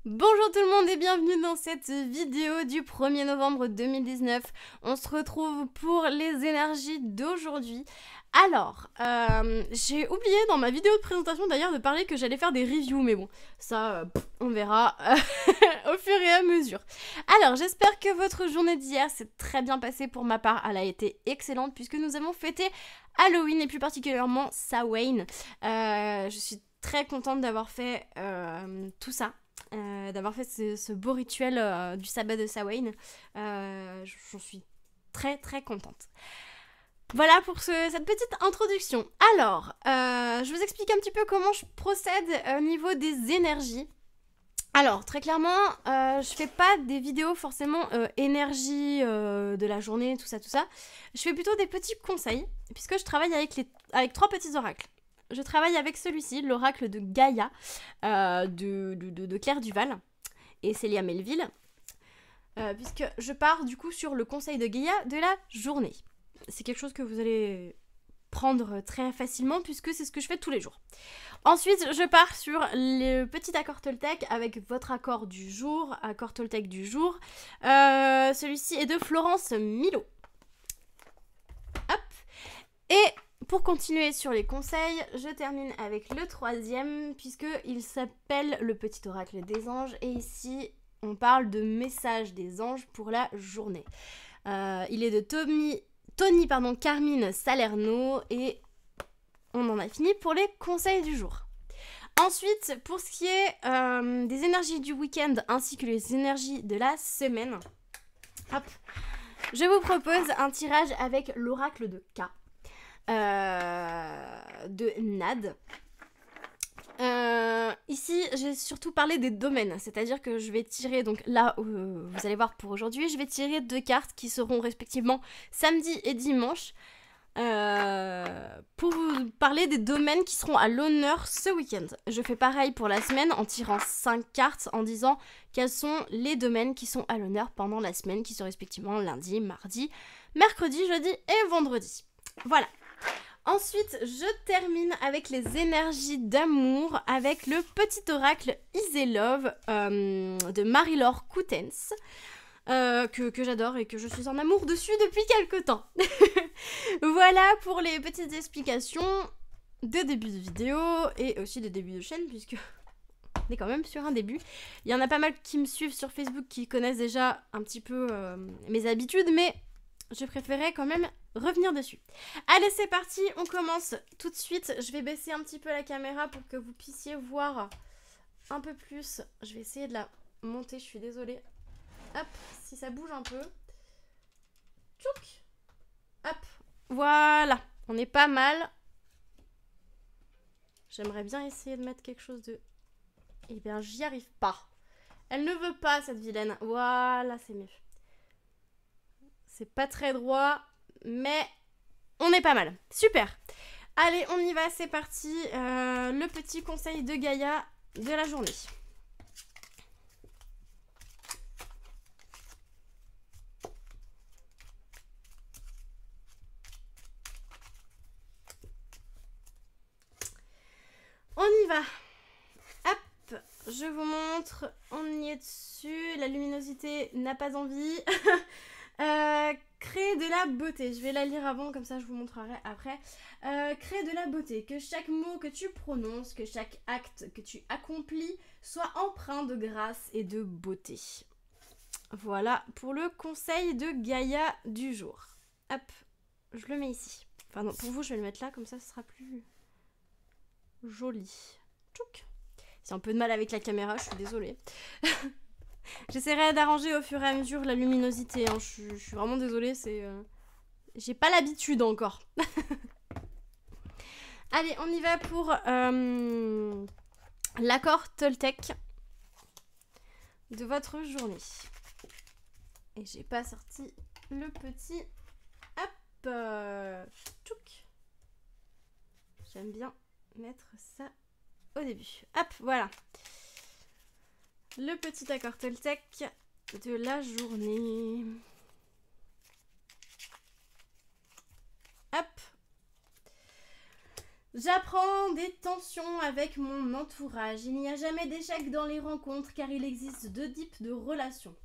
Bonjour tout le monde et bienvenue dans cette vidéo du 1er novembre 2019. On se retrouve pour les énergies d'aujourd'hui. Alors, j'ai oublié dans ma vidéo de présentation d'ailleurs de parler que j'allais faire des reviews, mais bon, ça, on verra au fur et à mesure. Alors, j'espère que votre journée d'hier s'est très bien passée pour ma part. Elle a été excellente puisque nous avons fêté Halloween et plus particulièrement Samhain. Je suis très contente d'avoir fait tout ça. D'avoir fait ce beau rituel du sabbat de Samhain. J'en suis très très contente. Voilà pour cette petite introduction. Alors, je vous explique un petit peu comment je procède au niveau des énergies. Alors, très clairement, je fais pas des vidéos forcément énergie de la journée, tout ça, tout ça. Je fais plutôt des petits conseils, puisque je travaille avec 3 petits oracles. Je travaille avec celui-ci, l'oracle de Gaïa, de Claire Duval et Célia Melville, puisque je pars du coup sur le conseil de Gaïa de la journée. C'est quelque chose que vous allez prendre très facilement, puisque c'est ce que je fais tous les jours. Ensuite, je pars sur le petit accord Toltec avec votre accord du jour, accord Toltec du jour. Celui-ci est de Florence Milo. Hop. Et pour continuer sur les conseils, je termine avec le 3e, puisqu'il s'appelle le petit oracle des anges. Et ici, on parle de message des anges pour la journée. Il est de Tony Carmine Salerno et on en a fini pour les conseils du jour. Ensuite, pour ce qui est des énergies du week-end ainsi que les énergies de la semaine, hop, je vous propose un tirage avec l'oracle de K. De Nad. Ici, j'ai surtout parlé des domaines, c'est-à-dire que je vais tirer, donc là, vous allez voir pour aujourd'hui, je vais tirer 2 cartes qui seront respectivement samedi et dimanche pour vous parler des domaines qui seront à l'honneur ce week-end. Je fais pareil pour la semaine en tirant 5 cartes en disant quels sont les domaines qui sont à l'honneur pendant la semaine, qui sont respectivement lundi, mardi, mercredi, jeudi et vendredi. Voilà. Ensuite, je termine avec les énergies d'amour avec le petit oracle Easy Love de Marie-Laure Coutens que j'adore et que je suis en amour dessus depuis quelques temps. Voilà pour les petites explications de début de vidéo et aussi de début de chaîne puisque on est quand même sur un début. Il y en a pas mal qui me suivent sur Facebook qui connaissent déjà un petit peu mes habitudes, mais je préférais quand même revenir dessus. Allez, c'est parti, on commence tout de suite. Je vais baisser un petit peu la caméra pour que vous puissiez voir un peu plus. Je vais essayer de la monter, je suis désolée. Hop, si ça bouge un peu. Tchouk. Hop, voilà, on est pas mal. J'aimerais bien essayer de mettre quelque chose de... Eh bien, j'y arrive pas. Elle ne veut pas, cette vilaine. Voilà, c'est mieux. C'est pas très droit, mais on est pas mal. Super. Allez, on y va, c'est parti. Le petit conseil de Gaïa de la journée. On y va. Hop, je vous montre. On y est dessus. La luminosité n'a pas envie. Créer de la beauté. Je vais la lire avant, comme ça je vous montrerai après. Créer de la beauté. Que chaque mot que tu prononces, que chaque acte que tu accomplis soit empreint de grâce et de beauté. Voilà pour le conseil de Gaïa du jour. Hop, je le mets ici. Enfin non, pour vous je vais le mettre là, comme ça ce sera plus joli. Tchouk. C'est un peu de mal avec la caméra, je suis désolée. J'essaierai d'arranger au fur et à mesure la luminosité. Hein. Je suis vraiment désolée, c'est... J'ai pas l'habitude encore. Allez, on y va pour l'accord Toltec de votre journée. Et j'ai pas sorti le petit... Hop, tchouk. J'aime bien mettre ça au début. Hop, voilà. Le petit accord Toltec de la journée. Hop. J'apprends des tensions avec mon entourage. Il n'y a jamais d'échec dans les rencontres car il existe deux types de relations.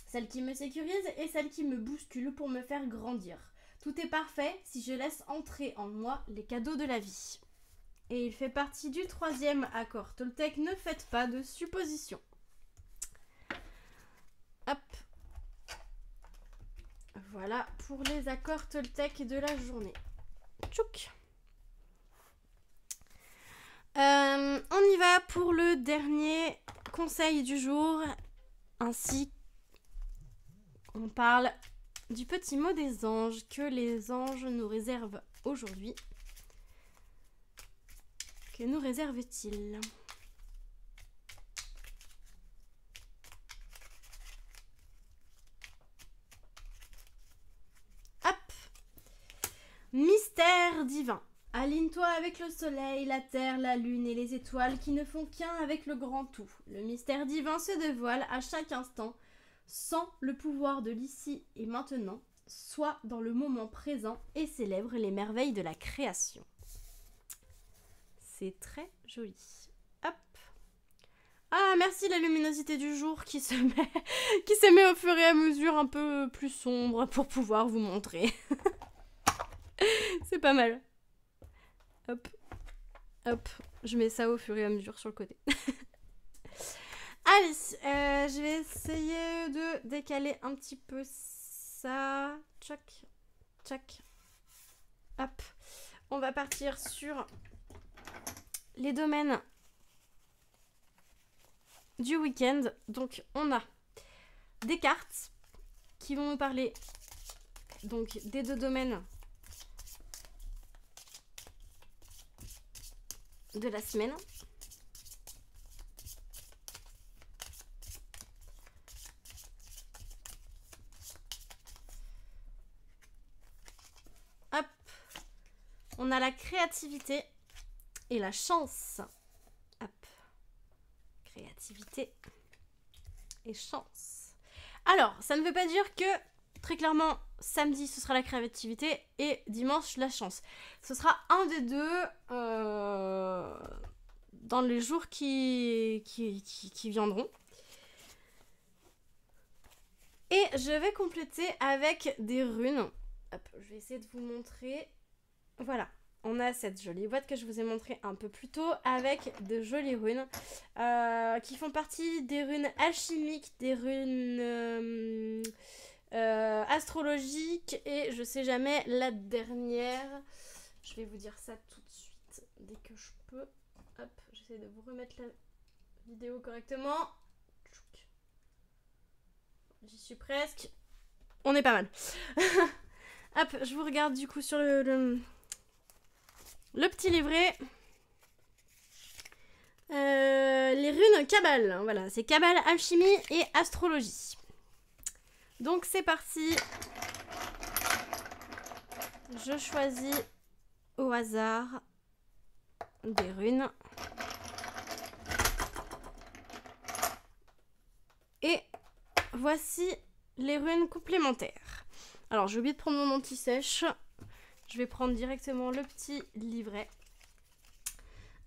Celle qui me sécurise et celle qui me bouscule pour me faire grandir. Tout est parfait si je laisse entrer en moi les cadeaux de la vie. Et il fait partie du 3e accord Toltec. Ne faites pas de suppositions. Hop. Voilà pour les accords Toltec de la journée. Tchouk. On y va pour le dernier conseil du jour. Ainsi, on parle du petit mot des anges que les anges nous réservent aujourd'hui. Que nous réservent-ils ? Hop ! Mystère divin. Aligne-toi avec le soleil, la terre, la lune et les étoiles qui ne font qu'un avec le grand tout. Le mystère divin se dévoile à chaque instant, sans le pouvoir de l'ici et maintenant, soit dans le moment présent et célèbre les merveilles de la création. C'est très joli. Hop. Ah, merci la luminosité du jour qui se met au fur et à mesure un peu plus sombre pour pouvoir vous montrer. C'est pas mal. Hop, hop, je mets ça au fur et à mesure sur le côté. Allez, je vais essayer de décaler un petit peu ça. Tchac, tchac. Hop, on va partir sur les domaines du week-end. Donc, on a des cartes qui vont nous parler donc des deux domaines de la semaine. Hop. On a la créativité et la chance. Hop. Créativité et chance. Alors, ça ne veut pas dire que, très clairement, samedi, ce sera la créativité et dimanche, la chance. Ce sera un des deux dans les jours qui viendront. Et je vais compléter avec des runes. Hop, je vais essayer de vous montrer. Voilà, on a cette jolie boîte que je vous ai montrée un peu plus tôt avec de jolies runes qui font partie des runes alchimiques, des runes astrologiques et je sais jamais la dernière. Je vais vous dire ça tout de suite dès que je peux. Hop, j'essaie de vous remettre la vidéo correctement. J'y suis presque. On est pas mal. Hop, je vous regarde du coup sur le petit livret. Les runes Cabale. Voilà, c'est Cabale, alchimie et astrologie. Donc c'est parti. Je choisis au hasard des runes. Et voici les runes complémentaires. Alors j'ai oublié de prendre mon anti-sèche. Je vais prendre directement le petit livret.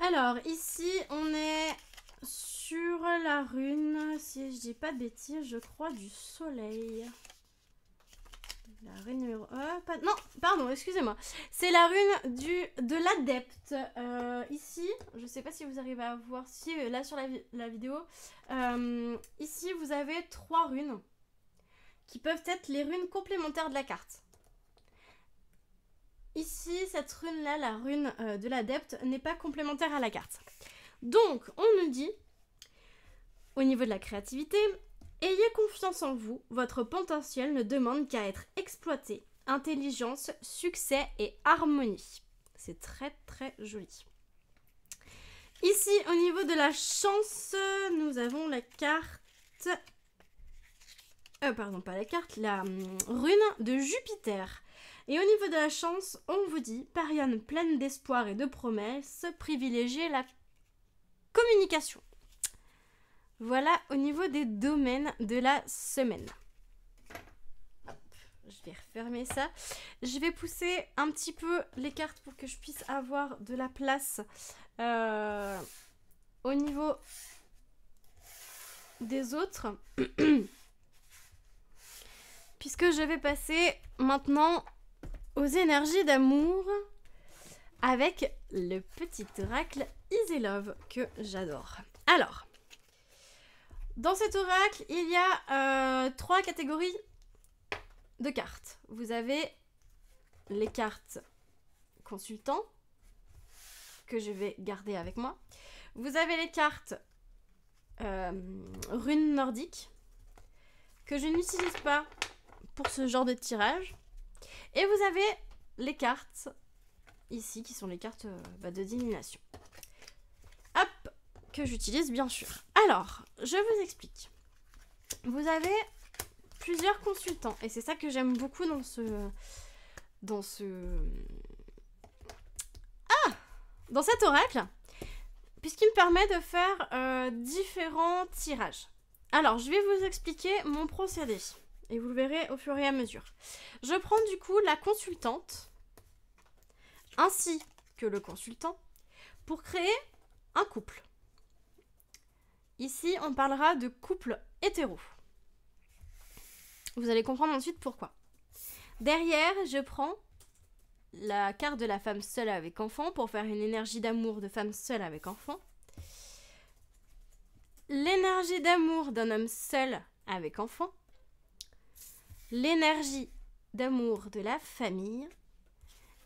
Alors ici on est sur la rune, si je dis pas de bêtises, je crois du soleil. La rune numéro... non, pardon, excusez-moi. C'est la rune de l'adepte. Ici, je sais pas si vous arrivez à voir, si là sur la vidéo, ici vous avez 3 runes qui peuvent être les runes complémentaires de la carte. Ici, cette rune-là, la rune de l'adepte, n'est pas complémentaire à la carte. Donc, on nous dit, au niveau de la créativité, ayez confiance en vous, votre potentiel ne demande qu'à être exploité. Intelligence, succès et harmonie. C'est très très joli. Ici, au niveau de la chance, nous avons la carte... pardon, pas la carte, la rune de Jupiter. Et au niveau de la chance, on vous dit, période pleine d'espoir et de promesses, privilégiez la communication. Voilà au niveau des domaines de la semaine. je vais refermer ça. Je vais pousser un petit peu les cartes pour que je puisse avoir de la place au niveau des autres. Puisque je vais passer maintenant aux énergies d'amour avec le petit oracle Easy Love que j'adore. Alors, dans cet oracle, il y a 3 catégories de cartes. Vous avez les cartes consultants que je vais garder avec moi. Vous avez les cartes runes nordiques que je n'utilise pas pour ce genre de tirage. Et vous avez les cartes ici qui sont les cartes de divination. Hop, que j'utilise bien sûr. Alors, je vous explique. Vous avez plusieurs consultants et c'est ça que j'aime beaucoup dans cet oracle, puisqu'il me permet de faire différents tirages. Alors, je vais vous expliquer mon procédé et vous le verrez au fur et à mesure. Je prends du coup la consultante ainsi que le consultant pour créer un couple. Ici, on parlera de couple hétéro. Vous allez comprendre ensuite pourquoi. Derrière, je prends la carte de la femme seule avec enfant pour faire une énergie d'amour de femme seule avec enfant. L'énergie d'amour d'un homme seul avec enfant. L'énergie d'amour de la famille.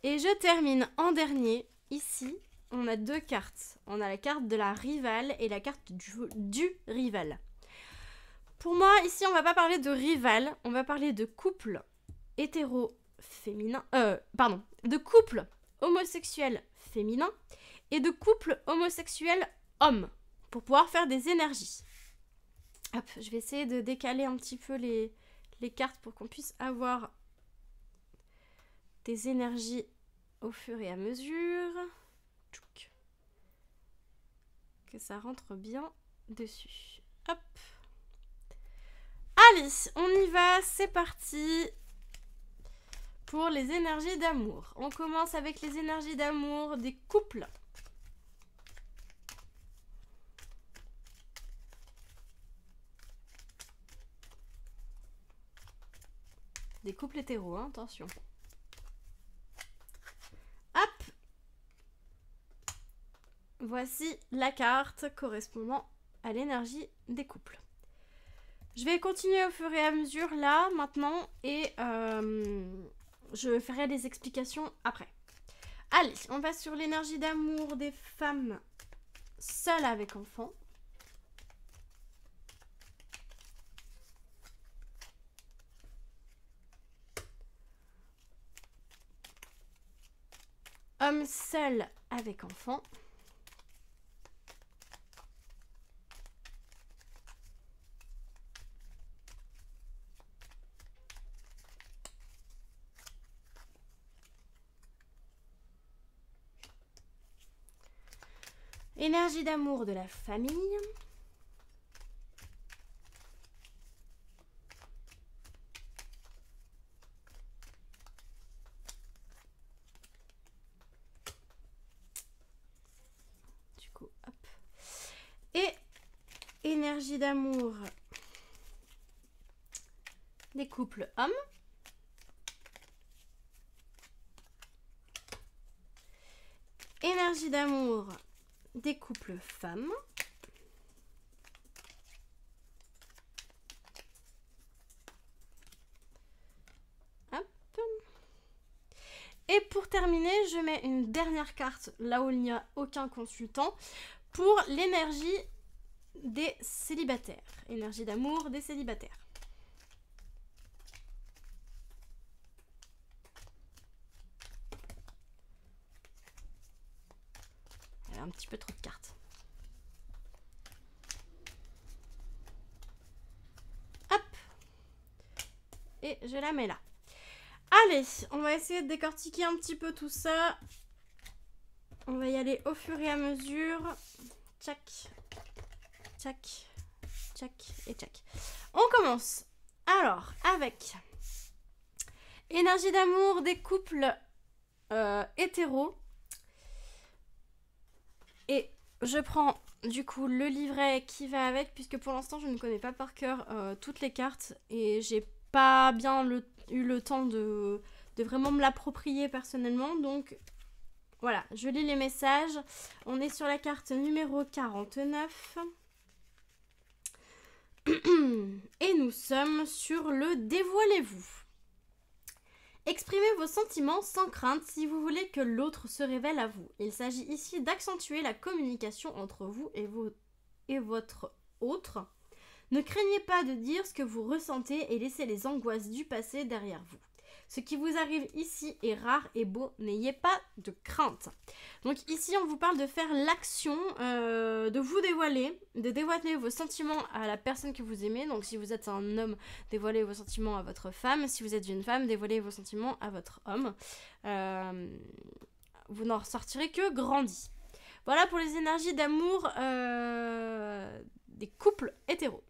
Et je termine en dernier. Ici, on a 2 cartes. On a la carte de la rivale et la carte du rival. Pour moi, ici, on va pas parler de rival. On va parler de couple hétéro-féminin. De couple homosexuel féminin et de couple homosexuel homme. Pour pouvoir faire des énergies. Hop, je vais essayer de décaler un petit peu les cartes pour qu'on puisse avoir des énergies au fur et à mesure. Que ça rentre bien dessus. Hop. Allez, on y va, c'est parti pour les énergies d'amour. On commence avec les énergies d'amour des couples. Des couples hétéros, hein, attention. Hop. Voici la carte correspondant à l'énergie des couples. Je vais continuer au fur et à mesure là, maintenant, et je ferai des explications après. Allez, on passe sur l'énergie d'amour des femmes seules avec enfants. Hommes seuls avec enfants. Énergie d'amour de la famille. Du coup, hop. Et énergie d'amour des couples hommes. Énergie d'amour des couples femmes. Hop. Et pour terminer, je mets une dernière carte là où il n'y a aucun consultant pour l'énergie des célibataires. Énergie d'amour des célibataires. Un petit peu trop de cartes. Hop. Et je la mets là. Allez, on va essayer de décortiquer un petit peu tout ça. On va y aller au fur et à mesure. Tchac, tchac, tchac et tchac. On commence alors avec Énergie d'amour des couples hétéros. Et je prends du coup le livret qui va avec, puisque pour l'instant je ne connais pas par cœur toutes les cartes et j'ai pas bien eu le temps de vraiment me l'approprier personnellement. Donc voilà, je lis les messages. On est sur la carte numéro 49. Et nous sommes sur le dévoilez-vous. Exprimez vos sentiments sans crainte si vous voulez que l'autre se révèle à vous. Il s'agit ici d'accentuer la communication entre vous et votre autre. Ne craignez pas de dire ce que vous ressentez et laissez les angoisses du passé derrière vous. Ce qui vous arrive ici est rare et beau, n'ayez pas de crainte. Donc ici, on vous parle de faire l'action, de vous dévoiler, de dévoiler vos sentiments à la personne que vous aimez. Donc si vous êtes un homme, dévoilez vos sentiments à votre femme. Si vous êtes une femme, dévoilez vos sentiments à votre homme. Vous n'en ressortirez que grandi. Voilà pour les énergies d'amour des couples hétéros.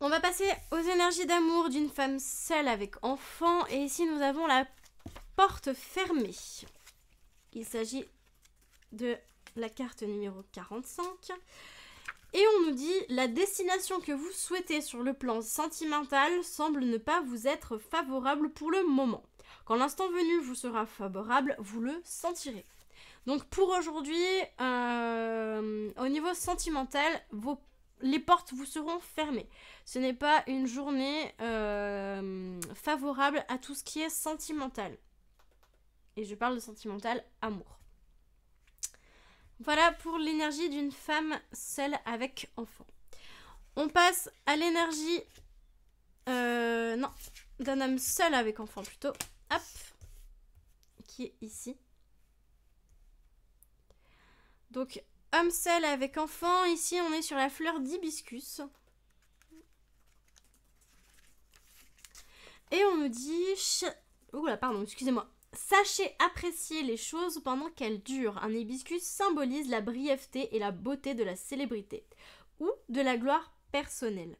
On va passer aux énergies d'amour d'une femme seule avec enfant. Et ici, nous avons la porte fermée. Il s'agit de la carte numéro 45. Et on nous dit, la destination que vous souhaitez sur le plan sentimental semble ne pas vous être favorable pour le moment. Quand l'instant venu vous sera favorable, vous le sentirez. Donc pour aujourd'hui, au niveau sentimental, les portes vous seront fermées. Ce n'est pas une journée favorable à tout ce qui est sentimental. Et je parle de sentimental amour. Voilà pour l'énergie d'une femme seule avec enfant. On passe à l'énergie d'un homme seul avec enfant plutôt. Hop, qui est ici. Donc homme seul avec enfant, ici on est sur la fleur d'hibiscus. Et on nous dit... Oula, pardon, excusez-moi. Sachez apprécier les choses pendant qu'elles durent. Un hibiscus symbolise la brièveté et la beauté de la célébrité, ou de la gloire personnelle.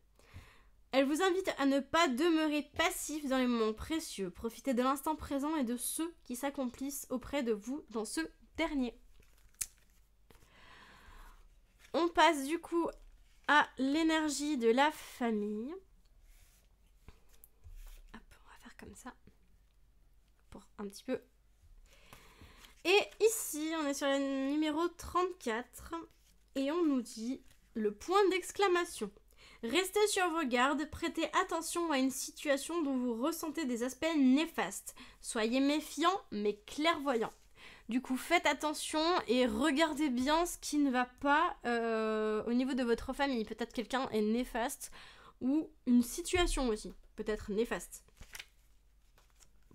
Elle vous invite à ne pas demeurer passif dans les moments précieux. Profitez de l'instant présent et de ceux qui s'accomplissent auprès de vous dans ce dernier. On passe du coup à l'énergie de la famille. Hop, on va faire comme ça. Pour un petit peu. Et ici, on est sur le numéro 34. Et on nous dit le point d'exclamation. Restez sur vos gardes, prêtez attention à une situation dont vous ressentez des aspects néfastes. Soyez méfiants mais clairvoyants. Du coup, faites attention et regardez bien ce qui ne va pas au niveau de votre famille. Peut-être quelqu'un est néfaste ou une situation aussi peut être néfaste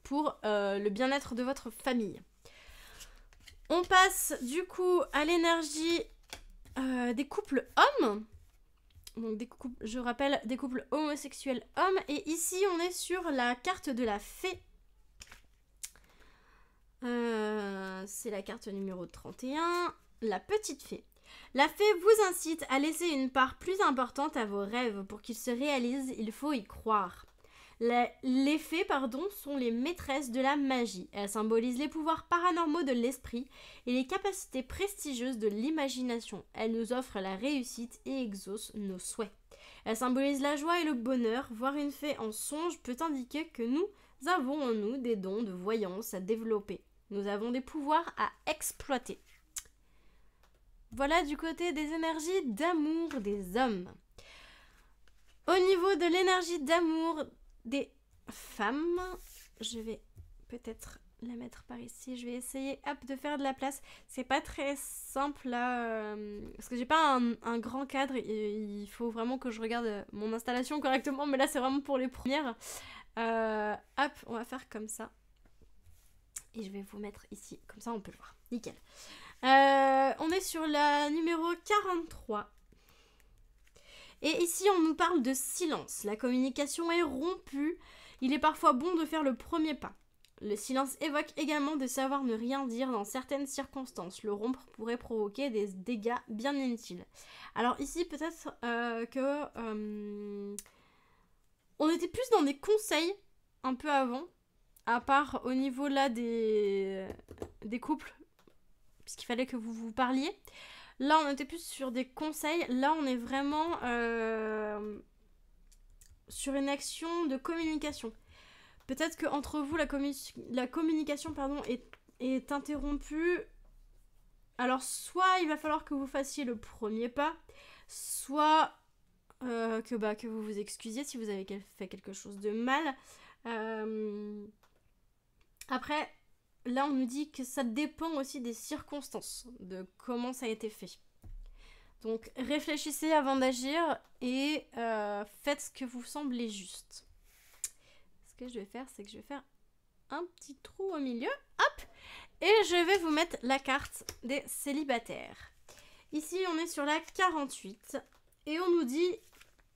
pour le bien-être de votre famille. On passe du coup à l'énergie des couples hommes. Donc je rappelle des couples homosexuels hommes. Et ici, on est sur la carte de la fée. C'est la carte numéro 31, la petite fée. La fée vous incite à laisser une part plus importante à vos rêves. Pour qu'ils se réalisent, il faut y croire. Les fées, sont les maîtresses de la magie. Elles symbolisent les pouvoirs paranormaux de l'esprit et les capacités prestigieuses de l'imagination. Elles nous offrent la réussite et exaucent nos souhaits. Elles symbolisent la joie et le bonheur. Voir une fée en songe peut indiquer que nous avons en nous des dons de voyance à développer. Nous avons des pouvoirs à exploiter. Voilà du côté des énergies d'amour des hommes. Au niveau de l'énergie d'amour des femmes, je vais peut-être la mettre par ici. Je vais essayer de faire de la place. C'est pas très simple là, parce que j'ai pas un grand cadre. Et il faut vraiment que je regarde mon installation correctement. Mais là, c'est vraiment pour les premières. On va faire comme ça. Et je vais vous mettre ici. Comme ça, on peut le voir. Nickel. On est sur la numéro 43. Et ici, on nous parle de silence. La communication est rompue. Il est parfois bon de faire le premier pas. Le silence évoque également de savoir ne rien dire dans certaines circonstances. Le rompre pourrait provoquer des dégâts bien inutiles. Alors ici, peut-être que On était plus dans des conseils un peu avant, à part au niveau là des couples, puisqu'il fallait que vous vous parliez. Là, on était plus sur des conseils. Là, on est vraiment sur une action de communication. Peut-être qu'entre vous, la communication est interrompue. Alors, soit il va falloir que vous fassiez le premier pas, soit que vous vous excusiez si vous avez fait quelque chose de mal. Après, là, on nous dit que ça dépend aussi des circonstances, de comment ça a été fait. Donc, réfléchissez avant d'agir et faites ce que vous semblez juste. Ce que je vais faire, c'est que je vais faire un petit trou au milieu. Hop! Et je vais vous mettre la carte des célibataires. Ici, on est sur la 48 et on nous dit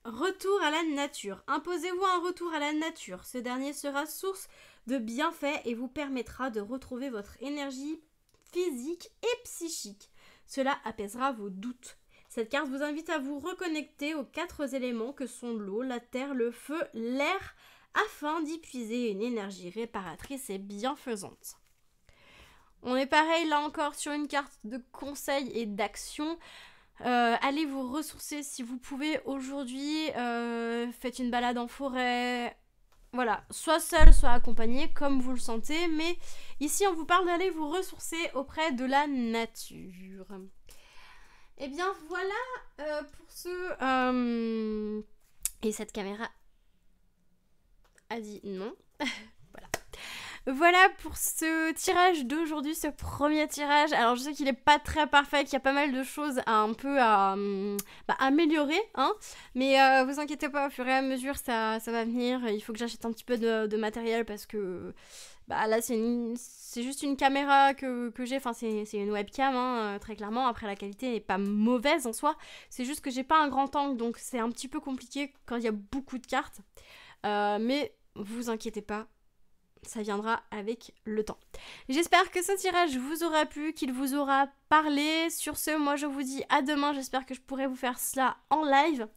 retour à la nature. Imposez-vous un retour à la nature. Ce dernier sera source de bienfaits et vous permettra de retrouver votre énergie physique et psychique. Cela apaisera vos doutes. Cette carte vous invite à vous reconnecter aux 4 éléments que sont l'eau, la terre, le feu, l'air, afin d'y puiser une énergie réparatrice et bienfaisante. On est pareil là encore sur une carte de conseil et d'action. Allez vous ressourcer si vous pouvez aujourd'hui. Faites une balade en forêt. Voilà, soit seul, soit accompagné, comme vous le sentez. Mais ici, on vous parle d'aller vous ressourcer auprès de la nature. Et bien voilà pour ce... Et cette caméra a dit non. Voilà. Voilà pour ce tirage d'aujourd'hui, ce premier tirage. Alors je sais qu'il n'est pas très parfait, qu'il y a pas mal de choses à améliorer, hein. Mais vous inquiétez pas, au fur et à mesure ça va venir. Il faut que j'achète un petit peu de matériel parce que là c'est juste une caméra que j'ai, enfin c'est une webcam, hein, très clairement. Après la qualité n'est pas mauvaise en soi, c'est juste que j'ai pas un grand angle, donc c'est un petit peu compliqué quand il y a beaucoup de cartes. Mais vous inquiétez pas, ça viendra avec le temps. J'espère que ce tirage vous aura plu, qu'il vous aura parlé. Sur ce, moi je vous dis à demain. J'espère que je pourrai vous faire cela en live.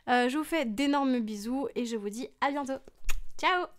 Je vous fais d'énormes bisous et je vous dis à bientôt. Ciao!